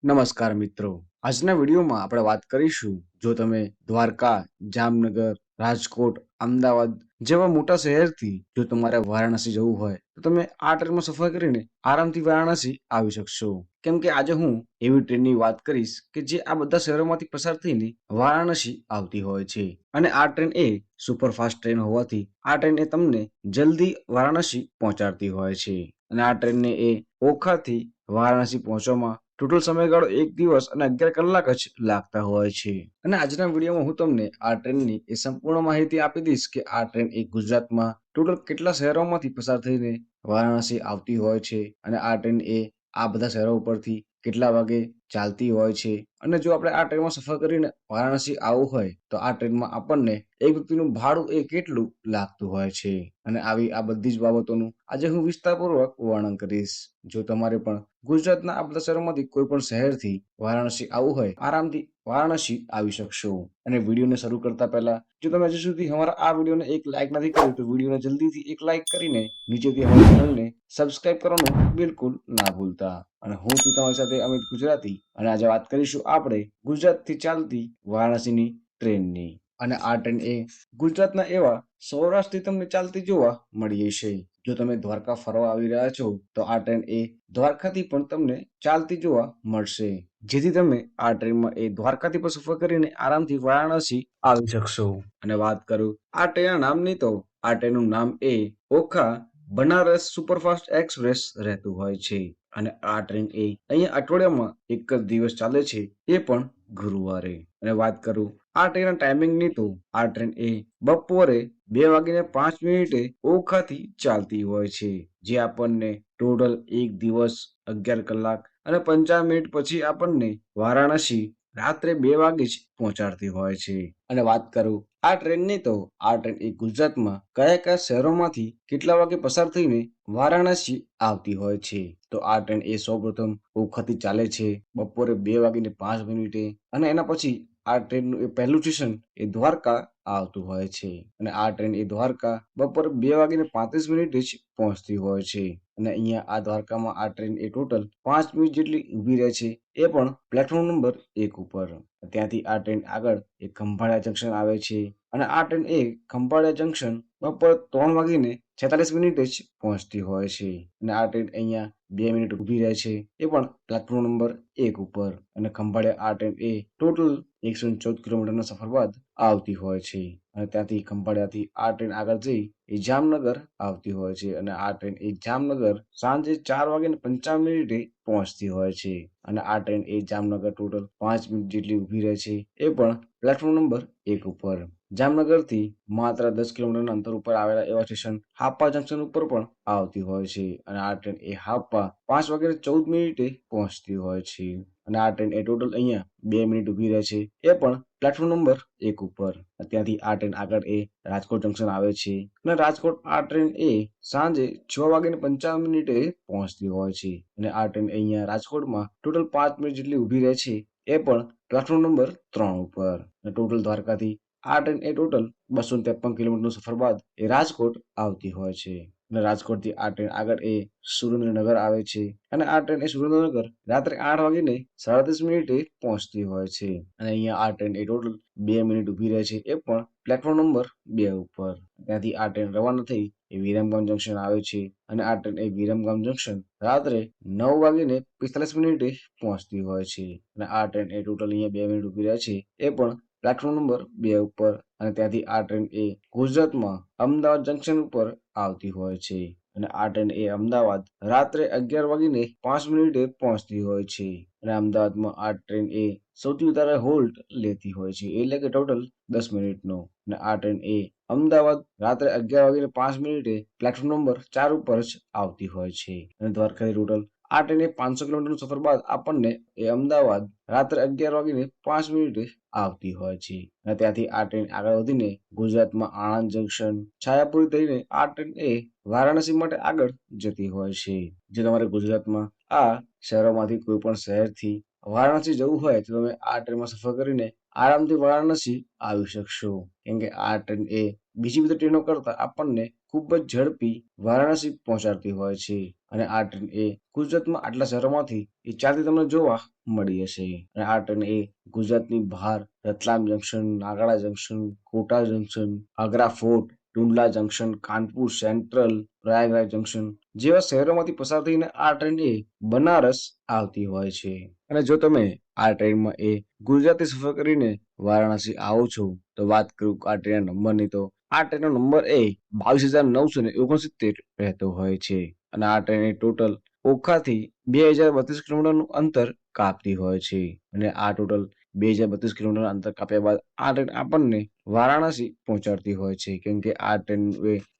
નમસ્કાર મિત્રો, આજના વિડીયોમાં આપણે વાત કરીશું જો તમે દ્વારકા, જામનગર, રાજકોટ, અમદાવાદ જેવા મોટા શહેરથી જો તમારે વારાણસી જવું હોય તો તમે આ ટ્રેનમાં સફર કરીને આરામથી વારાણસી આવી શકશો. કેમ કે આજે હું એવી ટ્રેનની વાત કરીશ કે જે આ બધા શહેરોમાંથી પસાર થઈને વારાણસી આવતી હોય છે. અને આ ટ્રેન એ સુપરફાસ્ટ ટ્રેન હોવાથી આ ટ્રેન એ તમને જલ્દી વારાણસી પહોંચાડતી હોય છે. અને આ ટ્રેનને એ ઓખાથી વારાણસી પહોંચવામાં ટોટલ સમયગાળો 1 દિવસ અને 11 કલાક જ લાગતા હોય છે. અને આજના વિડીયોમાં હું તમને આ ટ્રેનની એ સંપૂર્ણ માહિતી આપી દઈશ કે આ ટ્રેન એ ગુજરાતમાં ટોટલ કેટલા શહેરોમાંથી પસાર થઈને વારાણસી આવતી હોય છે અને આ ટ્રેન એ આ બધા શહેરો ઉપરથી કેટલા વાગે ચાલતી હોય છે. અને જો આપણે આ ટ્રેનમાં સફર કરીને વારાણસી આવવું હોય તો આ ટ્રેનમાં આપણને એક વ્યક્તિનું ભાડું એ કેટલું લાગતું હોય છે. અને આવી આ બધી જ બાબતોનું આજે હું વિસ્તારપૂર્વક વર્ણન કરીશ. જો તમારે પણ ગુજરાતના આ બધા શહેરોમાંથી કોઈ પણ શહેરથી વારાણસી આવવું હોય આરામથી વારાણસી આવી શકશો. અને વિડીયોને શરૂ કરતા પહેલા જો તમે હજુ સુધી અમારા આ વિડીયોને એક લાઈક નથી કર્યું તો વિડીયોને જલ્દીથી એક લાઈક કરીને નીચેથી અમારી ચેનલને સબસ્ક્રાઇબ કરવાનું બિલકુલ ના ભૂલતા. અને હું છું તમારી સાથે અમિત ગુજરાતી અને આજે વાત કરીશું આપણે ગુજરાતથી ચાલતી વારાણસીની ટ્રેનની. અને આ ટ્રેન એ ગુજરાતના એવા સૌરાષ્ટ્રથી તમને ચાલતી જોવા મળી છે. જો તમે દ્વારકા ફરવા આવી રહ્યા છો તો આ ટ્રેન એ દ્વારકાથી પણ તમને ચાલતી જોવા મળશે, જેથી તમે આ ટ્રેનમાં એ દ્વારકાથી પણ સફર કરીને આરામથી વારાણસી આવી શકશો. અને વાત કરું આ ટ્રેનના નામની તો આ ટ્રેનનું નામ એ ઓખા બનારસ સુપરફાસ્ટ એક્સપ્રેસ રહેતું હોય છે. અને આ ટ્રેન એ અહીંયા અઠવાડિયામાં એક જ દિવસ ચાલે છે, એ પણ ગુરુવારે. અને વાત કરું આ ટ્રેનના ટાઈમિંગની તો આ ટ્રેન એ બપોરે 2:05 ઓખાથી ચાલતી હોય છે, જે આપણને ટોટલ 1 દિવસ 11 કલાક અને 55 પછી આપણને વારાણસી રાત્રે 2 વાગે જ પહોંચાડતી હોય છે. અને વાત કરું આ ટ્રેનની તો આ ટ્રેન એ ગુજરાતમાં કયા કયા શહેરોમાંથી કેટલા વાગે પસાર થઈને વારાણસી આવતી હોય છે. તો આ ટ્રેન એ સૌપ્રથમ ઓખાથી ચાલે છે બપોરે 2:05 અને એના પછી આ ટ્રેનનું એ પહેલું સ્ટેશન એ દ્વારકા આવતું હોય છે. અને આ ટ્રેન એ દ્વારકા બપોરે 2:35 જ પહોંચતી હોય છે. અને અહીંયા આ દ્વારકામાં આ ટ્રેન એ ટોટલ 5 મિનિટ જેટલી ઊભી રહે છે, એ પણ પ્લેટફોર્મ નંબર 1 ઉપર. ત્યાંથી આ ટ્રેન આગળ એક ખંભાળિયા જંકશન આવે છે અને આ ટ્રેન એ ખંભાળિયા જંકશન બપોરે 3:46 જ પહોંચતી હોય છે. અને આ ટ્રેન અહીંયા 2 મિનિટ ઊભી રહે છે, એ પણ પ્લેટફોર્મ નંબર 1 ઉપર. અને ખંભાળિયા આ ટ્રેન એ ટોટલ 114 કિલોમીટરના સફર બાદ આવતી હોય છે. અને ત્યાંથી ખંભાળિયાથી આ ટ્રેન આગળ જઈ એ જામનગર આવતી હોય છે. અને આ ટ્રેન એ જામનગર સાંજે 4:55 પહોંચતી હોય છે. અને આ ટ્રેન એ જામનગર ટોટલ 5 મિનિટ જેટલી ઊભી રહે છે, એ પણ પ્લેટફોર્મ નંબર 1 ઉપર. જામનગરથી માત્ર 10 કિલોમીટરના અંતર ઉપર આવેલા એવા સ્ટેશન હાપા જંકશન ઉપર પણ આવતી હોય છે. અને આ ટ્રેન એ હાપા 5:14 પહોંચતી હોય છે. અને આ ટ્રેન એ ટોટલ અહીંયા 2 મિનિટ ઊભી રહે છે, એ પણ પ્લેટફોર્મ નંબર 1 ઉપર. ત્યાંથી આ ટ્રેન આગળ એ રાજકોટ જંકશન આવે છે. અને રાજકોટ આ ટ્રેન એ સાંજે 6:55 પહોંચતી હોય છે. અને આ ટ્રેન અહીંયા રાજકોટમાં ટોટલ 5 મિનિટ જેટલી ઊભી રહે છે, એ પણ પ્લેટફોર્મ નંબર 3 ઉપર. અને ટોટલ દ્વારકાથી આ ટ્રેન એ ટોટલ 253 કિલોમીટરનો સફર બાદ એ રાજકોટ આવતી હોય છે. અને રાજકોટથી આ ટ્રેન આગળ એ સુરેન્દ્રનગર આવે છે. અને આ ટ્રેન એ સુરેન્દ્રનગર રાત્રે 8:37 પહોંચતી હોય છે. અને અહીંયા આ ટ્રેન એ ટોટલ 2 મિનિટ ઊભી રહે છે, એ પણ પ્લેટફોર્મ નંબર 2 ઉપર. ત્યાંથી આ ટ્રેન રવાના થઈ એ વિરમગામ જંકશન આવે છે. અને આ ટ્રેન એ વિરમગામ જંકશન રાત્રે 9:45 પહોંચતી હોય છે. અને આ ટ્રેન એ ટોટલ અહીંયા 2 મિનિટ ઊભી રહે છે, એ પણ પ્લેટફોર્મ નંબર 2 ઉપર. અને ત્યાંથી આ ટ્રેન એ ગુજરાતમાં અમદાવાદ જંકશન ઉપર આવતી હોય છે. અને આ ટ્રેન એ અમદાવાદ રાત્રે 11:05 પહોંચતી હોય છે. અને અમદાવાદમાં આ ટ્રેન એ સૌથી વધારે હોલ્ટ લેતી હોય છે, એટલે કે ટોટલ 10 મિનિટનો. અને આ ટ્રેન એ અમદાવાદ રાત્રે 11:05 પ્લેટફોર્મ નંબર 4 ઉપર જ આવતી હોય છે. અને દ્વારકાથી ટોટલ આ ટ્રેન એ 500 કિલોમીટરનો સફર બાદ આપણને એ અમદાવાદ રાત્રે 11:05 આવતી હોય છે. અને ત્યાંથી આ ટ્રેન આગળ વધીને ગુજરાતમાં આણંદ જંકશન છાયાપુરી થઈને આ ટ્રેન એ વારાણસી માટે આગળ જતી હોય છે. જો તમારે ગુજરાતમાં આ શહેરોમાંથી કોઈ પણ શહેરથી વારાણસી જવું હોય તો તમે આ ટ્રેનમાં સફર કરીને આરામથી વારાણસી આવી શકશો. કેમ કે આ ટ્રેન એ બીજી બધી ટ્રેનો કરતા આપણને ખૂબ જ ઝડપી વારાણસી પહોંચાડતી હોય છે અને આ ટ્રેન એ ગુજરાતમાં આટલા શહેરોમાંથી એ ચાલતી તમને જોવા મળી હશે અને આ ટ્રેન એ ગુજરાતની બહાર Ratlam junction, Nagda junction, Kota junction, Agra fort, Tundla junction, Kanpur central, Prayagraj junction જેવા શહેરોમાંથી પસાર થઈને આ ટ્રેન એ બનારસ આવતી હોય છે અને જો તમે આ ટ્રેનમાં એ ગુજરાતી સફર કરીને વારાણસી આવો છો તો વાત કરું આ ટ્રેનના નંબરની તો આ ટ્રેનનો નંબર એ 22,969 રહેતો હોય છે અને આ ટ્રેન એ ટોટલ ઓખાથી 2032 કિલોમીટરનું અંતર કાપતી હોય છે અને આ ટોટલ 2032 કિલોમીટર અંતર કાપ્યા બાદ આ ટ્રેન આપણને વારાણસી પહોંચાડતી હોય છે કેમ કે આ ટ્રેન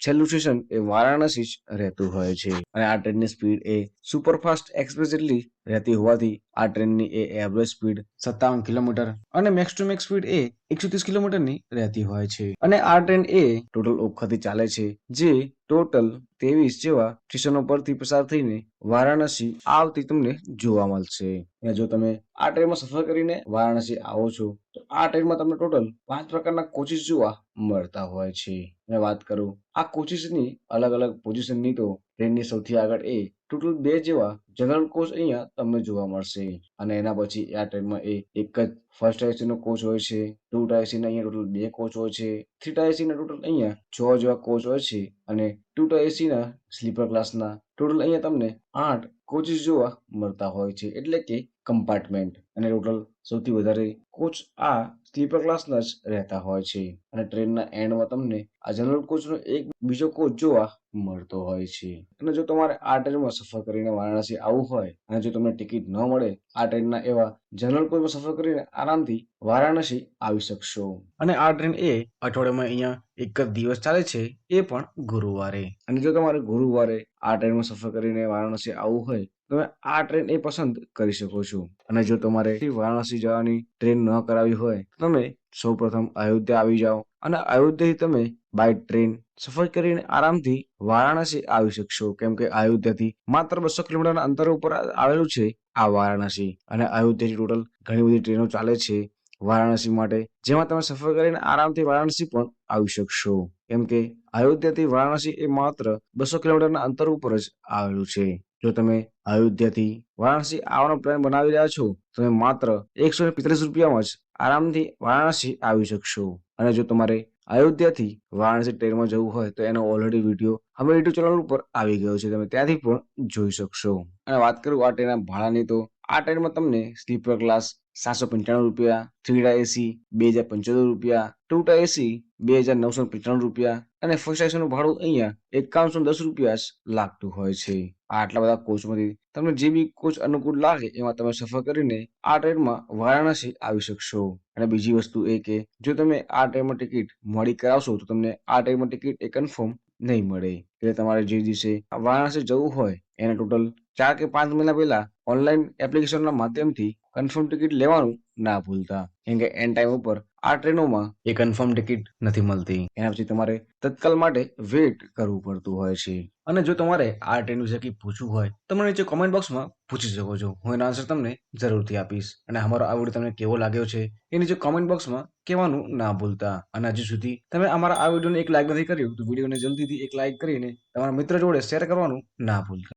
છેલ્લું સ્ટેશન એ વારાણસી જ રહેતું હોય છે અને આ ટ્રેનની સ્પીડ એ સુપરફાસ્ટ એક્સપ્રેસ જેટલી રહેતી હોવાથી આ ટ્રેનની એ એવરેજ સ્પીડ 57 કિલોમીટર અને મેક્સ ટુ મેક્સ સ્પીડ એ 130 કિલોમીટરની રહેતી હોય છે અને આ ટ્રેન એ ટોટલ ઓખાથી ચાલે છે જે ટોટલ 23 જેવા સ્ટેશનો પરથી પસાર થઈને વારાણસી આવતી તમને જોવા મળશે અને જો તમે આ ટ્રેનમાં સફર કરીને વારાણસી આવો છો તો આ ટ્રેનમાં તમને ટોટલ 5 પ્રકારના કોચિસ જોવા મળતા હોય છે અને વાત કરું આ કોચિસની અલગ અલગ પોઝિશનની તો ટ્રેનની સૌથી આગળ એ ટોટલ 2 જેવા જનરલ કોચ અહીંયા તમને જોવા મળશે અને એના પછી આ ટ્રેનમાં એ એક જ ફર્સ્ટ એસી નો કોચ હોય છે, 2 એસી ના અહીંયા ટોટલ 2 કોચ હોય છે, 3 એસી ના ટોટલ અહીંયા 6 જેવા કોચ હોય છે અને 2 એસી ના સ્લીપર ક્લાસના ટોટલ અહીંયા તમને 8 કોચિસ જોવા મળતા હોય છે એટલે કે કમ્પાર્ટમેન્ટ અને ટોટલ સૌથી વધારે કોચ આ સ્લીપર ક્લાસના જ રહેતા હોય છે અને ટ્રેનના એન્ડમાં તમને આ જનરલ કોચનો એક બીજો કોચ જોવા મળતો હોય છે અને જો તમારે આ ટ્રેનમાં સફર કરીને વારાણસી આવવું હોય અને જો તમને ટિકિટ ન મળે આ ટ્રેનના એવા જનરલ કોચમાં સફર કરીને આરામથી વારાણસી આવી શકશો અને આ ટ્રેન એ અઠવાડિયામાં અહીંયા એક જ દિવસ ચાલે છે એ પણ ગુરુવારે અને જો તમારે ગુરુવારે આ ટ્રેનમાં સફર કરીને વારાણસી આવવું હોય તમે આ ટ્રેન એ પસંદ કરી શકો છો અને જો તમારે વારાણસી જવાની ટ્રેન ન કરાવી હોય તમે સૌપ્રથમ અયોધ્યા આવી જાઓ અને અયોધ્યાથી તમે બાય ટ્રેન સફર કરીને આરામથી વારાણસી આવી શકશો કેમ કે અયોધ્યાથી માત્ર 200 કિલોમીટરના અંતર ઉપર આવેલું છે આ વારાણસી અને અયોધ્યાથી ટોટલ ઘણી બધી ટ્રેનો ચાલે છે વારાણસી માટે જેમાં તમે સફર કરીને આરામથી વારાણસી પણ આવી શકશો કેમ કે અયોધ્યાથી વારાણસી એ માત્ર 200 કિલોમીટરના અંતર ઉપર જ આવેલું છે જો તમે અયોધ્યાથી વારાણસી આવવાનો પ્લાન બનાવી રહ્યા છો તો તમે માત્ર 145 રૂપિયામાં જ આરામથી વારાણસી આવી શકશો અને જો તમારે અયોધ્યાથી વારાણસી ટ્રેનમાં જવું હોય તો એનો ઓલરેડી વિડીયો અમે યુટ્યુબ ચેનલ ઉપર આવી ગયો છે તમે ત્યાંથી પણ જોઈ શકશો અને વાત કરું આ ટ્રેનના ભાડાની તો આ ટ્રેનમાં તમને સ્લીપર ક્લાસ 795 રૂપિયા, 3 એસી 2075 રૂપિયા, 2 એસી 2995 રૂપિયા અને ફર્સ્ટ એસીનું ભાડું અહીંયા 5110 રૂપિયા જ લાગતું હોય છે આટલા બધા કોચમાંથી તમને જે બી કોચ અનુકૂળ લાગે એમાં તમે સફર કરીને આ ટ્રેનમાં વારાણસી આવી શકશો અને બીજી વસ્તુ એ કે જો તમે આ ટ્રેનમાં ટિકિટ મોડી કરાવશો તો તમને આ ટ્રેનમાં ટિકિટ એ કન્ફર્મ નહીં મળે એટલે તમારે જે દિવસે વારાણસી જવું હોય એને ટોટલ 4 કે 5 મહિના પહેલા ઓનલાઈન એપ્લિકેશનના માધ્યમથી કન્ફર્મ ટિકિટ લેવાનું ના ભૂલતા કેમ કે એન્ડ ટાઈમ ઉપર આ ટ્રેનોમાં એ કન્ફર્મ ટિકિટ નથી મળતી એના પછી તમારે તત્કાલ માટે વેઇટ કરવું પડતું હોય છે અને જો તમારે આ ટ્રેન વિશે કંઈ પૂછવું હોય તો મને નીચે કોમેન્ટ બોક્સમાં પૂછી શકો છો હું એનો આન્સર તમને જરૂરથી આપીશ અને અમારો આ વિડીયો તમને કેવો લાગ્યો છે એ નીચે કોમેન્ટ બોક્સમાં કહેવાનું ના ભૂલતા અને હજુ સુધી તમે અમારા આ વિડીયોને એક લાઈક નથી કર્યું તો વિડીયોને જલ્દીથી એક લાઈક કરીને તમારા મિત્ર જોડે શેર કરવાનું ના ભૂલતા